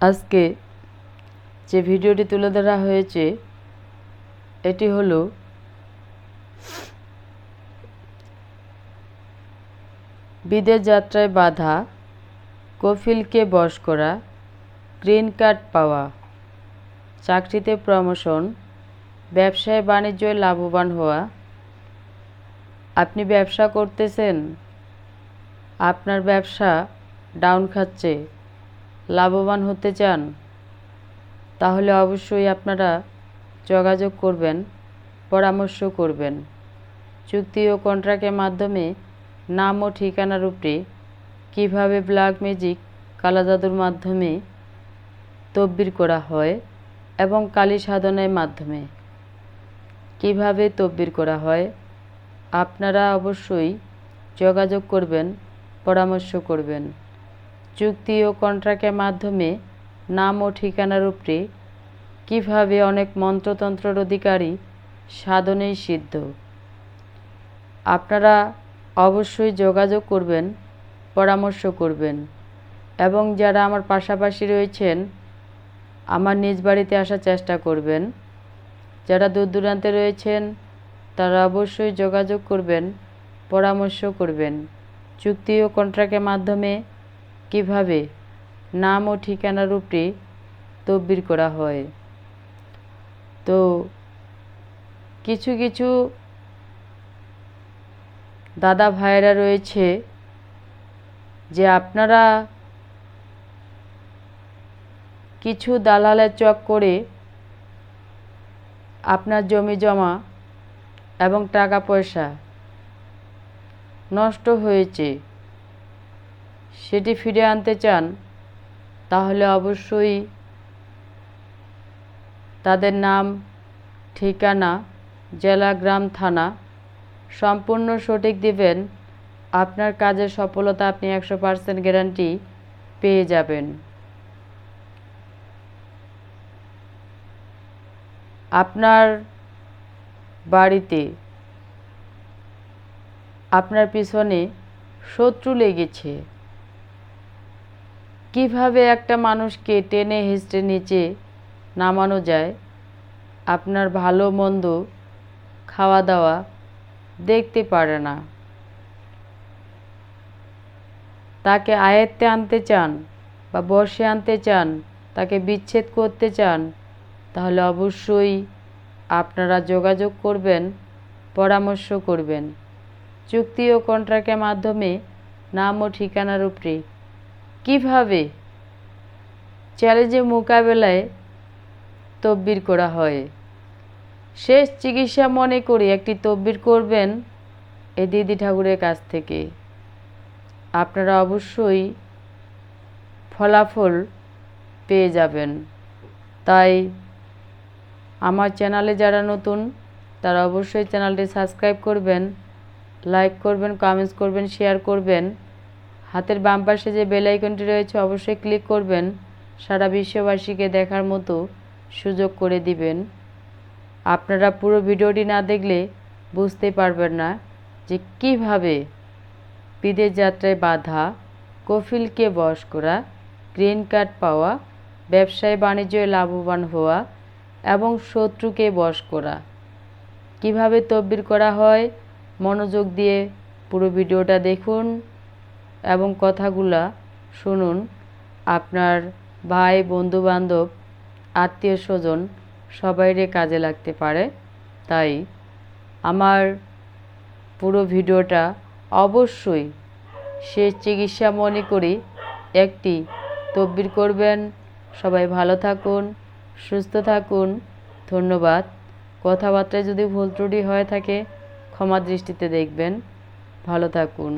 আজকে যে ভিডিওটি তুলে ধরা হয়েছে এটি হলো বিদেশ যাত্রায় বাধা, কফিলকে বশ করা, গ্রিন কার্ড পাওয়া, চাকরিতে প্রমোশন, ব্যবসায় বাণিজ্যে লাভবান হওয়া। আপনি ব্যবসা করতেছেন, আপনার ব্যবসা ডাউন খাচ্ছে, লাভবান হতে চান, তাহলে অবশ্যই আপনারা যোগাযোগ করবেন, পরামর্শ করবেন। চুক্তি ও কন্ট্রাক্টের মাধ্যমে নাম ও ঠিকানার উপরে কীভাবে ব্ল্যাক ম্যাজিক কালা জাদুর মাধ্যমে তদবির করা হয় এবং কালী সাধনের মাধ্যমে কিভাবে তদবির করা হয়, আপনারা অবশ্যই যোগাযোগ করবেন, পরামর্শ করবেন। চুক্তি ও কন্ট্রাক্টের মাধ্যমে নাম ও ঠিকানার উপরে কীভাবে অনেক মন্ত্রতন্ত্রের অধিকারী সাধনেই সিদ্ধ। আপনারা অবশ্যই যোগাযোগ করবেন, পরামর্শ করবেন এবং যারা আমার পাশাপাশি রয়েছেন আমার নিজ বাড়িতে আসার চেষ্টা করবেন। যারা দূর দূরান্তে রয়েছেন তারা অবশ্যই যোগাযোগ করবেন, পরামর্শ করবেন। চুক্তি ও কন্ট্রাক্টের মাধ্যমে কিভাবে নাম ও ঠিকানার উপরে তদবির করা হয়। তো কিছু কিছু দাদা ভাইয়েরা রয়েছে যে আপনারা কিছু দালালের চক করে আপনার জমি জমা এবং টাকা পয়সা নষ্ট হয়েছে সেটি ফিরে আনতে চান, তাহলে অবশ্যই তাদের নাম, ঠিকানা, জেলা, গ্রাম, থানা সম্পূর্ণ সঠিক দিবেন। আপনার কাজের সফলতা আপনি 100% গ্যারান্টি পেয়ে যাবেন। আপনার বাড়িতে আপনার পিছনে শত্রু লেগেছে, কিভাবে একটা মানুষকে টেনে হেঁচড়ে নিচে নামানো যায়, আপনার ভালো মন্দ খাওয়া দাওয়া দেখতে পারে না, তাকে আয়ত্তে আনতে চান বা বশে আনতে চান, তাকে বিচ্ছেদ করতে চান, তাহলে অবশ্যই আপনারা যোগাযোগ করবেন, পরামর্শ করবেন। চুক্তি ও কন্ট্রাক্টের মাধ্যমে নাম ও ঠিকানার উপরে কীভাবে চ্যালেঞ্জের মোকাবেলায় তদবির করা হয়। শেষ চিকিৎসা মনে করে একটি তদবির করবেন এই দিদি ঠাকুরের কাছ থেকে। আপনারা অবশ্যই ফলাফল পেয়ে যাবেন। তাই আমার চ্যানেলে যারা নতুন তারা অবশ্যই চ্যানেলটি সাবস্ক্রাইব করবেন, লাইক করবেন, কমেন্টস করবেন, শেয়ার করবেন। হাতের বাম পাশে যে বেল আইকনটি রয়েছে অবশ্যই ক্লিক করবেন, সারা বিশ্ববাসীকে দেখার মতো সুযোগ করে দিবেন। আপনারা পুরো ভিডিওটি না দেখলে বুঝতে পারবেন না যে কিভাবে বিদেশ যাত্রায় বাধা, কফিলকে বশ করা, গ্রিন কার্ড পাওয়া, ব্যবসায় বাণিজ্যে লাভবান হওয়া এবং শত্রুকে বশ করা কিভাবে তদবির করা হয়। মনোযোগ দিয়ে পুরো ভিডিওটা দেখুন এবং কথাগুলা শুনুন। আপনার ভাই, বন্ধু বান্ধব, আত্মীয় স্বজন সবাইরে কাজে লাগতে পারে। তাই আমার পুরো ভিডিওটা অবশ্যই শেষ চিকিৎসা মনে করে একটি তদবির করবেন। সবাই ভালো থাকুন, সুস্থ থাকুন। ধন্যবাদ। কথাবার্তায় যদি ভুল ত্রুটি হয়ে থাকে ক্ষমা দৃষ্টিতে দেখবেন। ভালো থাকুন।